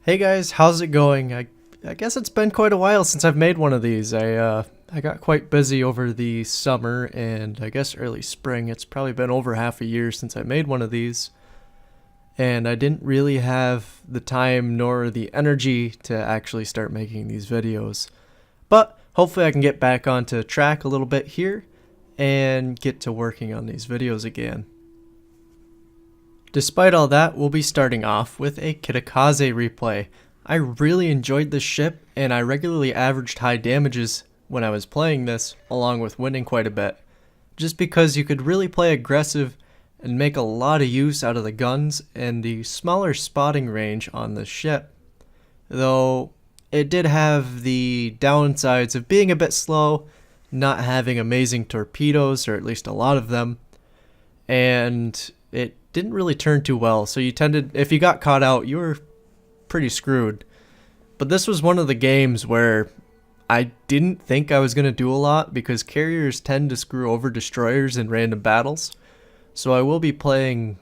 Hey guys, how's it going? I guess it's been quite a while since I've made one of these. I got quite busy over the summer and I guess early spring. It's probably been over half a year since I made one of these. And I didn't really have the time nor the energy to actually start making these videos. But hopefully I can get back onto track a little bit here and get to working on these videos again. Despite all that, we'll be starting off with a Kitakaze replay. I really enjoyed this ship, and I regularly averaged high damages when I was playing this, along with winning quite a bit. Just because you could really play aggressive and make a lot of use out of the guns and the smaller spotting range on the ship. Though, it did have the downsides of being a bit slow, not having amazing torpedoes, or at least a lot of them, and it didn't really turn too well, so if you got caught out, you were pretty screwed. But this was one of the games where I didn't think I was going to do a lot because carriers tend to screw over destroyers in random battles. So I will be playing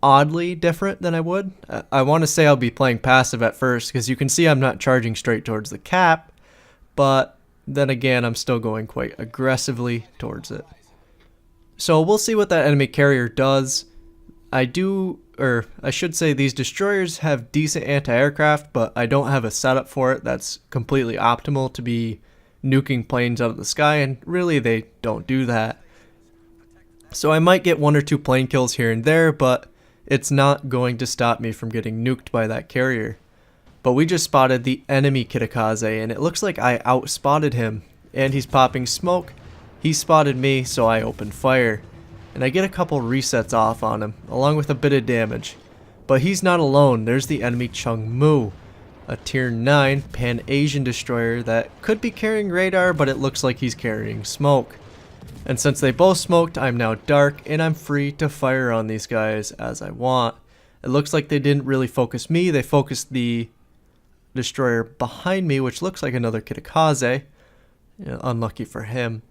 oddly different than I would. I want to say I'll be playing passive at first because you can see I'm not charging straight towards the cap, but then again I'm still going quite aggressively towards it. So we'll see what that enemy carrier does. I should say these destroyers have decent anti-aircraft, but I don't have a setup for it that's completely optimal to be nuking planes out of the sky, and really they don't do that. So I might get one or two plane kills here and there, but it's not going to stop me from getting nuked by that carrier. But we just spotted the enemy Kitakaze, and it looks like I outspotted him, and he's popping smoke. He spotted me, so I opened fire, and I get a couple resets off on him, along with a bit of damage. But he's not alone. There's the enemy Chungmu, a tier 9 Pan-Asian destroyer that could be carrying radar, but it looks like he's carrying smoke. And since they both smoked, I'm now dark, and I'm free to fire on these guys as I want. It looks like they didn't really focus me. They focused the destroyer behind me, which looks like another Kitakaze. Unlucky for him.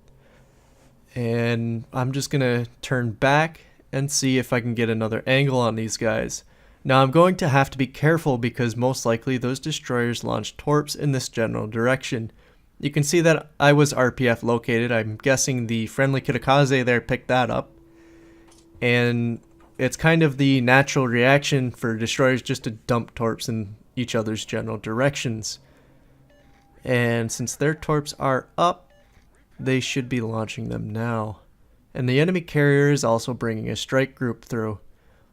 And I'm just gonna turn back and see if I can get another angle on these guys. Now I'm going to have to be careful because most likely those destroyers launch torps in this general direction. You can see that I was RPF located. I'm guessing the friendly Kitakaze there picked that up. And it's kind of the natural reaction for destroyers just to dump torps in each other's general directions. And since their torps are up, they should be launching them now. And the enemy carrier is also bringing a strike group through.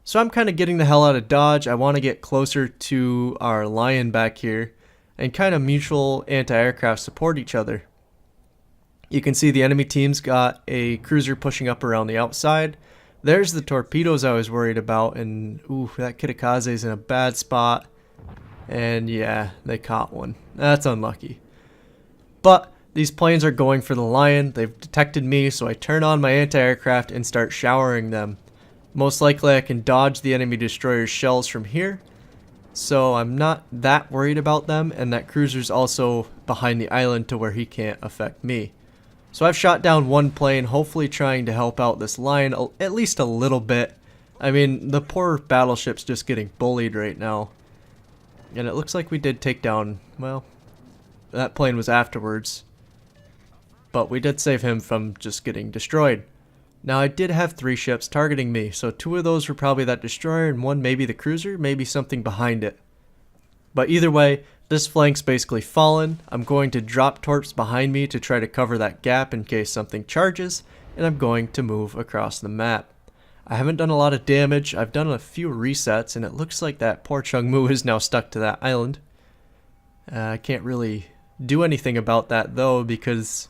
So I'm kind of getting the hell out of dodge. I want to get closer to our lion back here and kind of mutual anti-aircraft support each other. You can see the enemy team's got a cruiser pushing up around the outside. There's the torpedoes I was worried about, and ooh, that Kitakaze is in a bad spot. And yeah, they caught one. That's unlucky. But these planes are going for the lion. They've detected me, so I turn on my anti-aircraft and start showering them. Most likely I can dodge the enemy destroyer's shells from here, so I'm not that worried about them, and that cruiser's also behind the island to where he can't affect me. So I've shot down one plane, hopefully trying to help out this lion at least a little bit. I mean, the poor battleship's just getting bullied right now. And it looks like we did take down, well, that plane was afterwards. But we did save him from just getting destroyed. Now I did have 3 ships targeting me, so 2 of those were probably that destroyer and 1 maybe the cruiser, maybe something behind it. But either way, this flank's basically fallen. I'm going to drop torps behind me to try to cover that gap in case something charges, and I'm going to move across the map. I haven't done a lot of damage. I've done a few resets, and it looks like that poor Chungmu is now stuck to that island. I can't really do anything about that though, because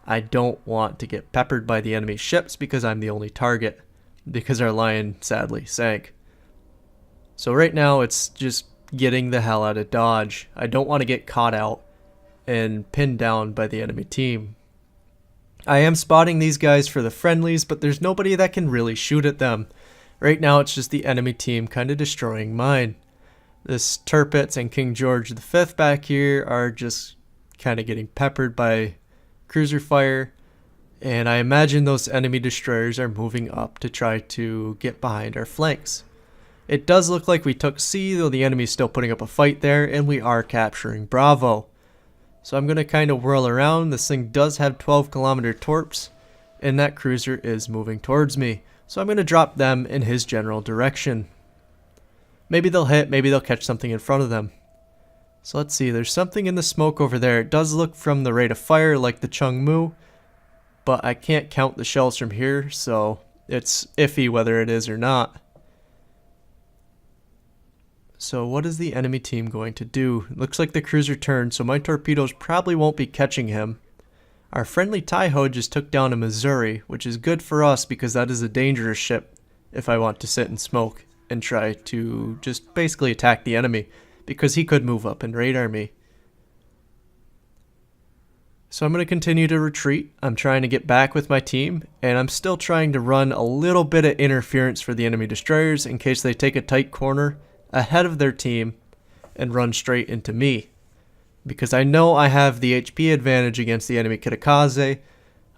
I don't want to get peppered by the enemy ships because I'm the only target, because our lion sadly sank. So right now it's just getting the hell out of dodge. I don't want to get caught out and pinned down by the enemy team. I am spotting these guys for the friendlies, but there's nobody that can really shoot at them. Right now it's just the enemy team kind of destroying mine. This Tirpitz and King George V back here are just kind of getting peppered by cruiser fire, and I imagine those enemy destroyers are moving up to try to get behind our flanks. It does look like we took C, though the enemy's still putting up a fight there, and we are capturing Bravo. So I'm going to kind of whirl around. This thing does have 12-kilometer torps, and that cruiser is moving towards me. So I'm going to drop them in his general direction. Maybe they'll hit, maybe they'll catch something in front of them. So let's see, there's something in the smoke over there. It does look from the rate of fire like the Chungmu, but I can't count the shells from here, so it's iffy whether it is or not. So what is the enemy team going to do? Looks like the cruiser turned, so my torpedoes probably won't be catching him. Our friendly Taiho just took down a Missouri, which is good for us because that is a dangerous ship if I want to sit and smoke and try to just basically attack the enemy, because he could move up and radar me. So I'm going to continue to retreat. I'm trying to get back with my team, and I'm still trying to run a little bit of interference for the enemy destroyers in case they take a tight corner ahead of their team and run straight into me. Because I know I have the HP advantage against the enemy Kitakaze.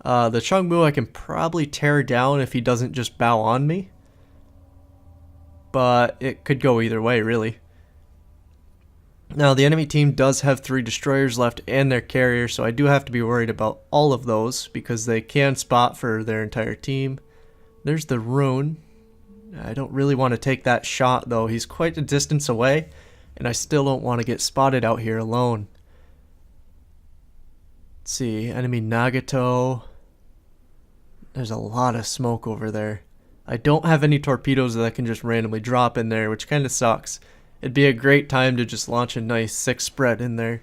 The Chungmu I can probably tear down if he doesn't just bow on me. But it could go either way, really. Now, the enemy team does have 3 destroyers left and their carrier, so I do have to be worried about all of those because they can spot for their entire team. There's the Rune. I don't really want to take that shot, though. He's quite a distance away, and I still don't want to get spotted out here alone. Let's see, enemy Nagato. There's a lot of smoke over there. I don't have any torpedoes that I can just randomly drop in there, which kind of sucks. It'd be a great time to just launch a nice 6 spread in there.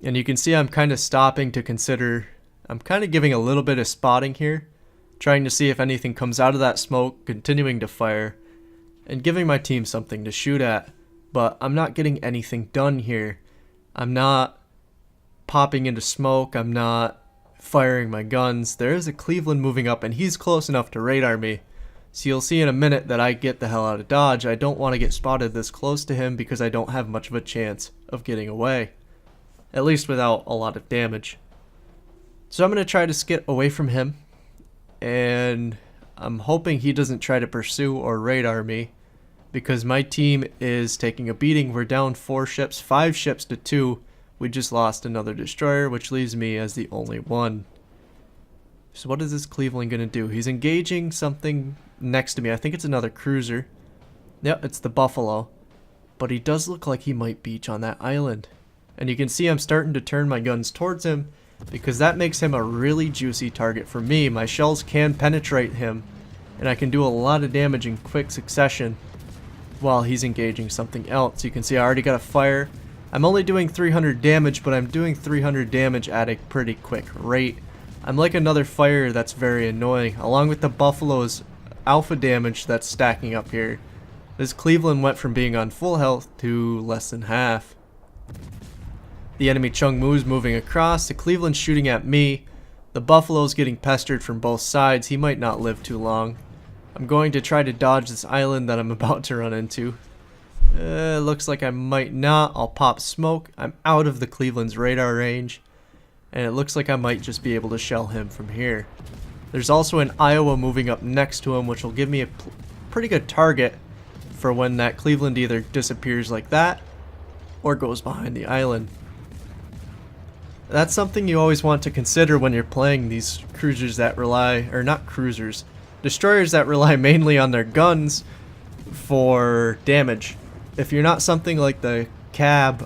And you can see I'm kind of stopping to consider. I'm kind of giving a little bit of spotting here, trying to see if anything comes out of that smoke, continuing to fire, and giving my team something to shoot at. But I'm not getting anything done here. I'm not popping into smoke. I'm not firing my guns. There is a Cleveland moving up, and he's close enough to radar me. So you'll see in a minute that I get the hell out of Dodge. I don't want to get spotted this close to him because I don't have much of a chance of getting away. At least without a lot of damage. So I'm going to try to skit away from him. And I'm hoping he doesn't try to pursue or radar me, because my team is taking a beating. We're down 4 ships, 5 ships to 2. We just lost another destroyer, which leaves me as the only one. So what is this Cleveland going to do? He's engaging something next to me. I think it's another cruiser. Yep, it's the Buffalo. But he does look like he might beach on that island. And you can see I'm starting to turn my guns towards him, because that makes him a really juicy target for me. My shells can penetrate him, and I can do a lot of damage in quick succession while he's engaging something else. You can see I already got a fire. I'm only doing 300 damage, but I'm doing 300 damage at a pretty quick rate. I'm like another fire that's very annoying, along with the Buffalo's alpha damage that's stacking up here. This Cleveland went from being on full health to less than half. The enemy Chungmu's moving across, the Cleveland's shooting at me, the Buffalo's getting pestered from both sides. He might not live too long. I'm going to try to dodge this island that I'm about to run into. Looks like I might not. I'll pop smoke. I'm out of the Cleveland's radar range, and it looks like I might just be able to shell him from here. There's also an Iowa moving up next to him, which will give me a pretty good target for when that Cleveland either disappears like that or goes behind the island. That's something you always want to consider when you're playing these cruisers that rely, or not cruisers, destroyers that rely mainly on their guns for damage. If you're not something like the Cab,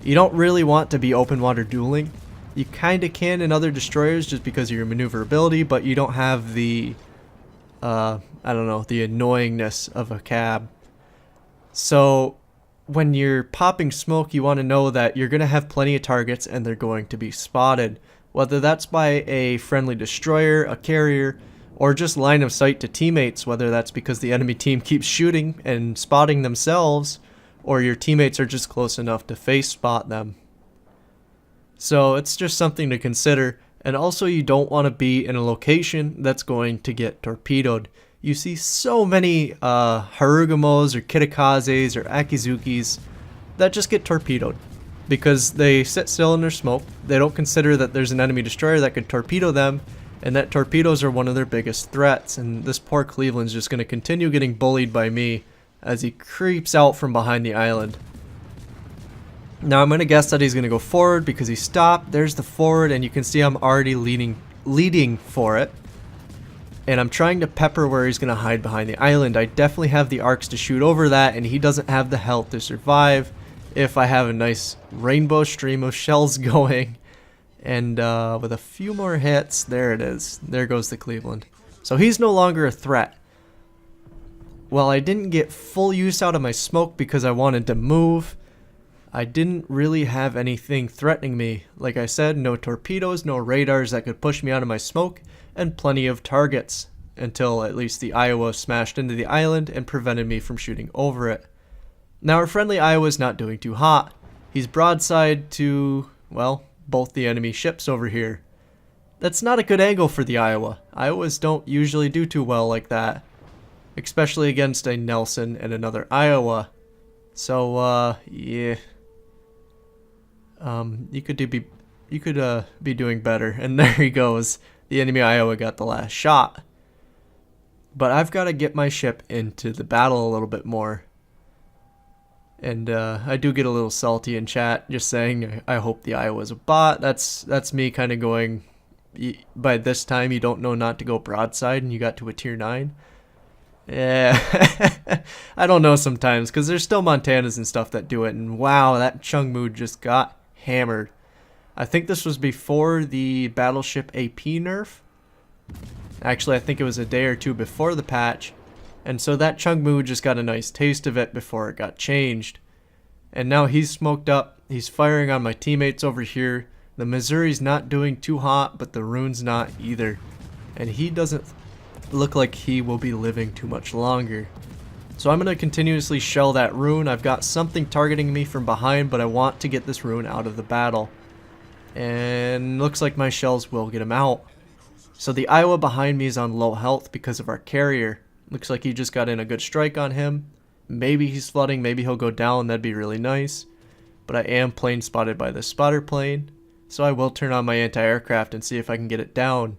you don't really want to be open water dueling. You kind of can in other destroyers just because of your maneuverability, but you don't have the, I don't know, the annoyingness of a Cab. So when you're popping smoke, you want to know that you're going to have plenty of targets and they're going to be spotted. Whether that's by a friendly destroyer, a carrier, or just line of sight to teammates, whether that's because the enemy team keeps shooting and spotting themselves, or your teammates are just close enough to face spot them. So it's just something to consider. And also, you don't want to be in a location that's going to get torpedoed. You see so many Harugamos or Kitakazes or Akizukis that just get torpedoed because they sit still in their smoke. They don't consider that there's an enemy destroyer that could torpedo them, and that torpedoes are one of their biggest threats, and this poor Cleveland's just going to continue getting bullied by me as he creeps out from behind the island. Now I'm going to guess that he's going to go forward because he stopped. There's the forward, and you can see I'm already leading for it. And I'm trying to pepper where he's going to hide behind the island. I definitely have the arcs to shoot over that, and he doesn't have the health to survive if I have a nice rainbow stream of shells going. And with a few more hits, there it is. There goes the Cleveland. So he's no longer a threat. Well, I didn't get full use out of my smoke because I wanted to move. I didn't really have anything threatening me. Like I said, no torpedoes, no radars that could push me out of my smoke, and plenty of targets until at least the Iowa smashed into the island and prevented me from shooting over it. Now our friendly Iowa's not doing too hot. He's broadside to, well, both the enemy ships over here. That's not a good angle for the Iowa. Iowas don't usually do too well like that, especially against a Nelson and another Iowa. So yeah. You could be doing better. And there he goes. The enemy Iowa got the last shot. But I've got to get my ship into the battle a little bit more. And I do get a little salty in chat, just saying I hope the Iowa's a bot. That's me kind of going, by this time you don't know not to go broadside and you got to a tier 9. Yeah, I don't know sometimes, because there's still Montanas and stuff that do it. And wow, that Chungmu just got hammered. I think this was before the Battleship AP nerf. Actually, I think it was a day or two before the patch. And so that Chungmu just got a nice taste of it before it got changed. And now he's smoked up. He's firing on my teammates over here. The Missouri's not doing too hot, but the Rune's not either. And he doesn't look like he will be living too much longer. So I'm going to continuously shell that Rune. I've got something targeting me from behind, but I want to get this Rune out of the battle. And looks like my shells will get him out. So the Iowa behind me is on low health because of our carrier. Looks like he just got in a good strike on him. Maybe he's flooding, maybe he'll go down, that'd be really nice. But I am plane spotted by the spotter plane, so I will turn on my anti-aircraft and see if I can get it down.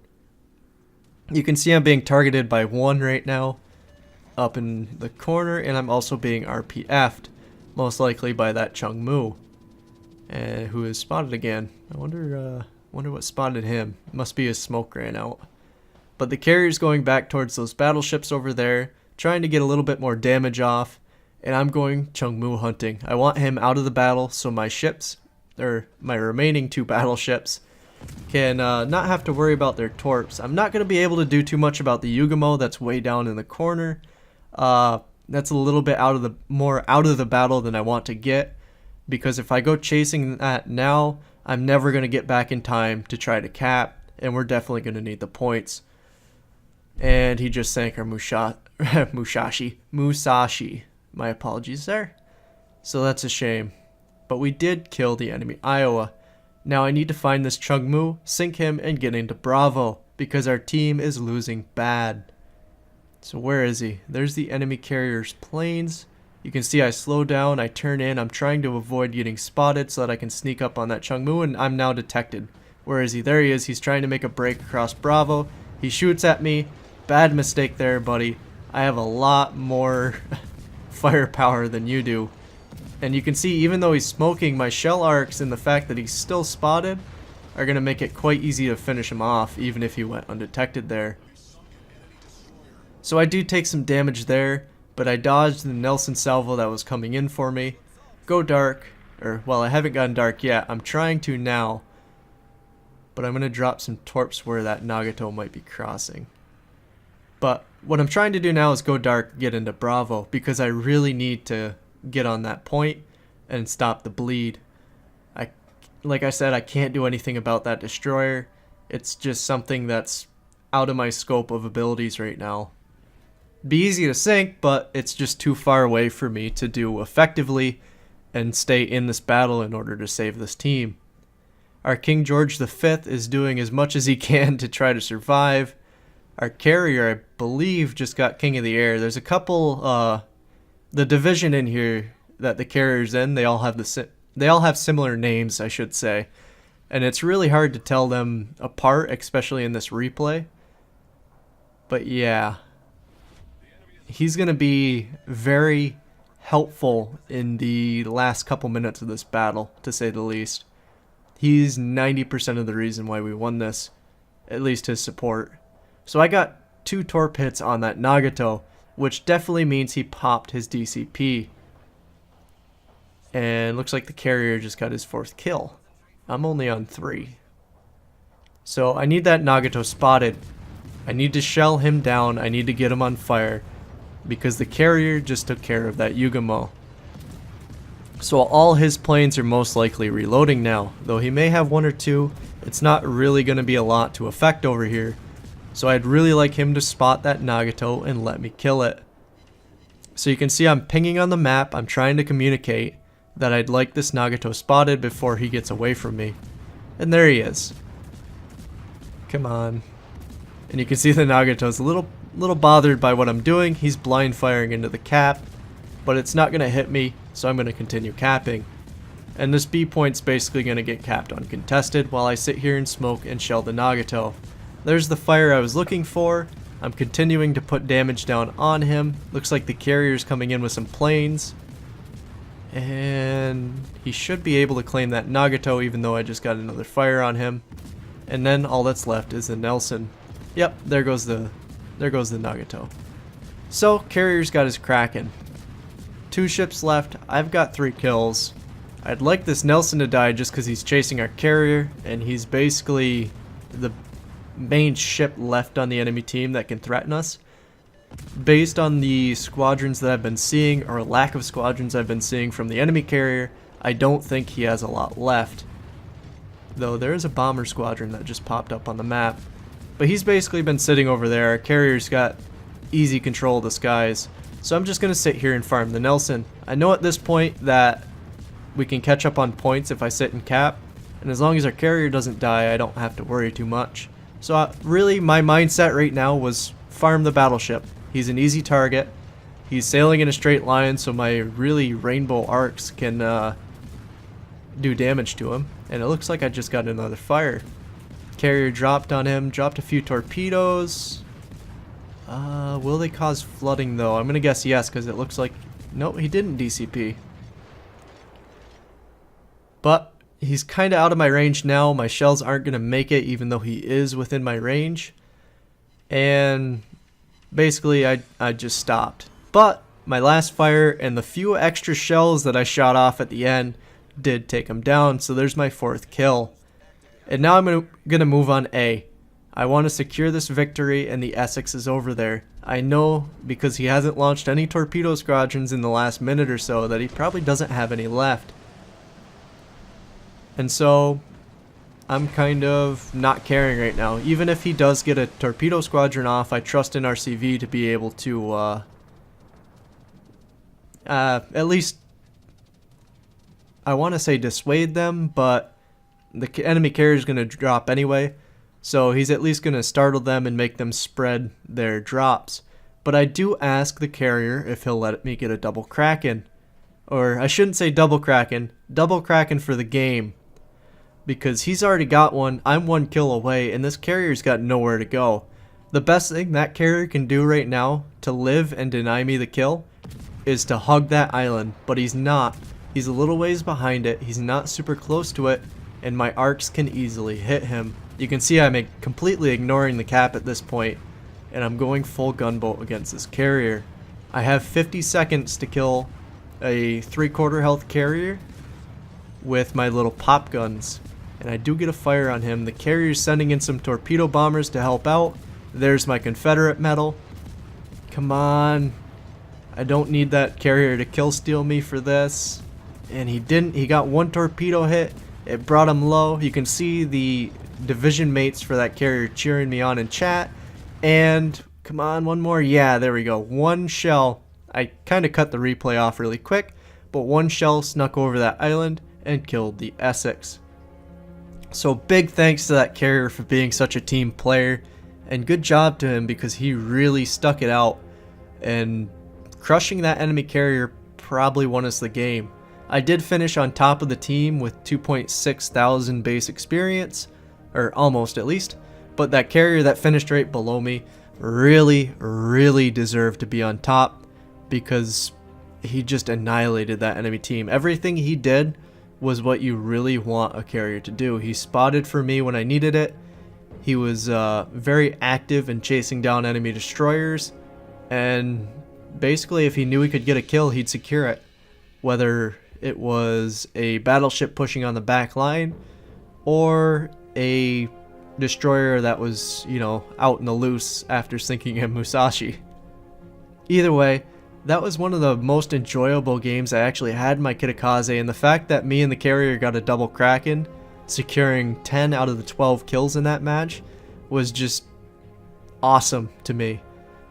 You can see I'm being targeted by one right now, up in the corner, and I'm also being RPF'd, most likely by that Chungmu, who is spotted again. I wonder what spotted him. Must be his smoke ran out. But the carrier's going back towards those battleships over there, trying to get a little bit more damage off, and I'm going Chungmu hunting. I want him out of the battle so my ships, or my remaining 2 battleships, can not have to worry about their torps. I'm not going to be able to do too much about the Yugamo that's way down in the corner. That's a little bit more out of the battle than I want to get, because if I go chasing that now, I'm never going to get back in time to try to cap, and we're definitely going to need the points. And he just sank our Musashi. My apologies there. So that's a shame. But we did kill the enemy Iowa. Now I need to find this Chungmu, sink him, and get into Bravo, because our team is losing bad. So where is he? There's the enemy carrier's planes. You can see I slow down, I turn in, I'm trying to avoid getting spotted so that I can sneak up on that Chungmu, and I'm now detected. Where is he? There he is. He's trying to make a break across Bravo. He shoots at me. Bad mistake there, buddy. I have a lot more firepower than you do. And you can see, even though he's smoking, my shell arcs and the fact that he's still spotted are going to make it quite easy to finish him off, even if he went undetected there. So I do take some damage there, but I dodged the Nelson salvo that was coming in for me. Go dark, or, well, I haven't gotten dark yet. I'm trying to now. But I'm going to drop some torps where that Nagato might be crossing. But what I'm trying to do now is go dark, get into Bravo, because I really need to get on that point and stop the bleed. Like I said, I can't do anything about that destroyer. It's just something that's out of my scope of abilities right now. Be easy to sink, but it's just too far away for me to do effectively and stay in this battle in order to save this team. Our King George V is doing as much as he can to try to survive. Our carrier, I believe, just got King of the Air. There's a couple, the division in here that the carrier's in, they all have similar names, I should say. And it's really hard to tell them apart, especially in this replay. But yeah, he's going to be very helpful in the last couple minutes of this battle, to say the least. He's 90% of the reason why we won this, at least his support. So I got 2 torp hits on that Nagato, which definitely means he popped his DCP. And looks like the carrier just got his 4th kill. I'm only on 3. So I need that Nagato spotted. I need to shell him down. I need to get him on fire, because the carrier just took care of that Yugamo. So all his planes are most likely reloading now, though he may have 1 or 2. It's not really going to be a lot to affect over here. So I'd really like him to spot that Nagato and let me kill it. So you can see I'm pinging on the map. I'm trying to communicate that I'd like this Nagato spotted before he gets away from me. And there he is. Come on. And you can see the Nagato's a little bothered by what I'm doing. He's blind firing into the cap, but it's not going to hit me, so I'm going to continue capping. And this B point's basically going to get capped uncontested while I sit here and smoke and shell the Nagato. There's the fire I was looking for. I'm continuing to put damage down on him. Looks like the carrier's coming in with some planes. And he should be able to claim that Nagato, even though I just got another fire on him. And then all that's left is the Nelson. Yep, there goes the Nagato. So carrier's got his Kraken. 2 ships left. I've got 3 kills. I'd like this Nelson to die just because he's chasing our carrier, and he's basically the main ship left on the enemy team that can threaten us. Based on the squadrons that I've been seeing, or lack of squadrons I've been seeing from the enemy carrier, I don't think he has a lot left. Though there is a bomber squadron that just popped up on the map. But he's basically been sitting over there. Our carrier's got easy control of the skies. So I'm just going to sit here and farm the Nelson. I know at this point that we can catch up on points if I sit and cap. And as long as our carrier doesn't die, I don't have to worry too much. So really my mindset right now was farm the battleship. He's an easy target. He's sailing in a straight line, so my really rainbow arcs can do damage to him. And it looks like I just got another fire. Carrier dropped on him, dropped a few torpedoes. Will they cause flooding though? I'm gonna guess yes, because it looks like... Nope, he didn't DCP. But he's kind of out of my range now. My shells aren't gonna make it, even though he is within my range. And basically I just stopped. But my last fire and the few extra shells that I shot off at the end did take him down, so there's my 4th kill. And now I'm gonna move on A. I want to secure this victory, and the Essex is over there. I know, because he hasn't launched any torpedo squadrons in the last minute or so, that he probably doesn't have any left. And so I'm kind of not caring right now. Even if he does get a torpedo squadron off, I trust in our CV to be able to at least, I want to say dissuade them, but the enemy carrier is going to drop anyway. So he's at least going to startle them and make them spread their drops. But I do ask the carrier if he'll let me get a double Kraken. Or I shouldn't say double Kraken for the game. Because he's already got one, I'm 1 kill away, and this carrier's got nowhere to go. The best thing that carrier can do right now to live and deny me the kill is to hug that island. But he's not. He's a little ways behind it, he's not super close to it, and my arcs can easily hit him. You can see I'm completely ignoring the cap at this point, and I'm going full gunboat against this carrier. I have 50 seconds to kill a 3/4 health carrier with my little pop guns, and I do get a fire on him. The carrier's sending in some torpedo bombers to help out. There's my Confederate medal. Come on. I don't need that carrier to kill steal me for this. And he didn't. He got 1 torpedo hit. It brought him low. You can see the division mates for that carrier cheering me on in chat. And come on, 1 more. Yeah, there we go. 1 shell. I kind of cut the replay off really quick, but 1 shell snuck over that island and killed the Essex. So big thanks to that carrier for being such a team player, and good job to him because he really stuck it out, and crushing that enemy carrier probably won us the game. I did finish on top of the team with 2.6 thousand base experience, or almost at least, but that carrier that finished right below me really deserved to be on top because he just annihilated that enemy team. Everything he did was what you really want a carrier to do. He spotted for me when I needed it. He was very active in chasing down enemy destroyers, and basically if he knew he could get a kill, he'd secure it. Whether it was a battleship pushing on the back line or a destroyer that was, you know, out in the loose after sinking a Musashi. Either way, that was one of the most enjoyable games I actually had in my Kitakaze, and the fact that me and the carrier got a double Kraken, securing 10 out of the 12 kills in that match, was just awesome to me.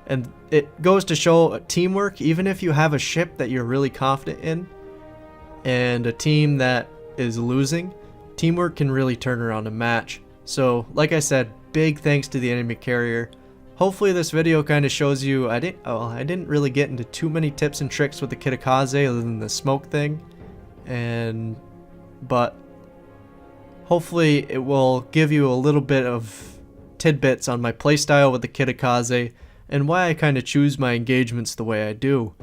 And it goes to show teamwork. Even if you have a ship that you're really confident in and a team that is losing, teamwork can really turn around a match. So like I said, big thanks to the enemy carrier. Hopefully this video kind of shows you, I didn't really get into too many tips and tricks with the Kitakaze other than the smoke thing, but hopefully it will give you a little bit of tidbits on my playstyle with the Kitakaze and why I kind of choose my engagements the way I do.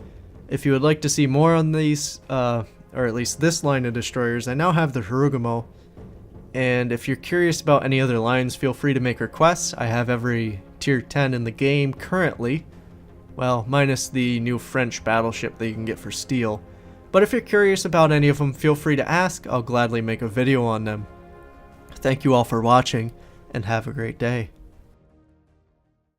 If you would like to see more on these, or at least this line of destroyers, I now have the Harugumo. And if you're curious about any other lines, feel free to make requests. I have every tier 10 in the game currently. Well, minus the new French battleship that you can get for steel. But if you're curious about any of them, feel free to ask. I'll gladly make a video on them. Thank you all for watching, and have a great day.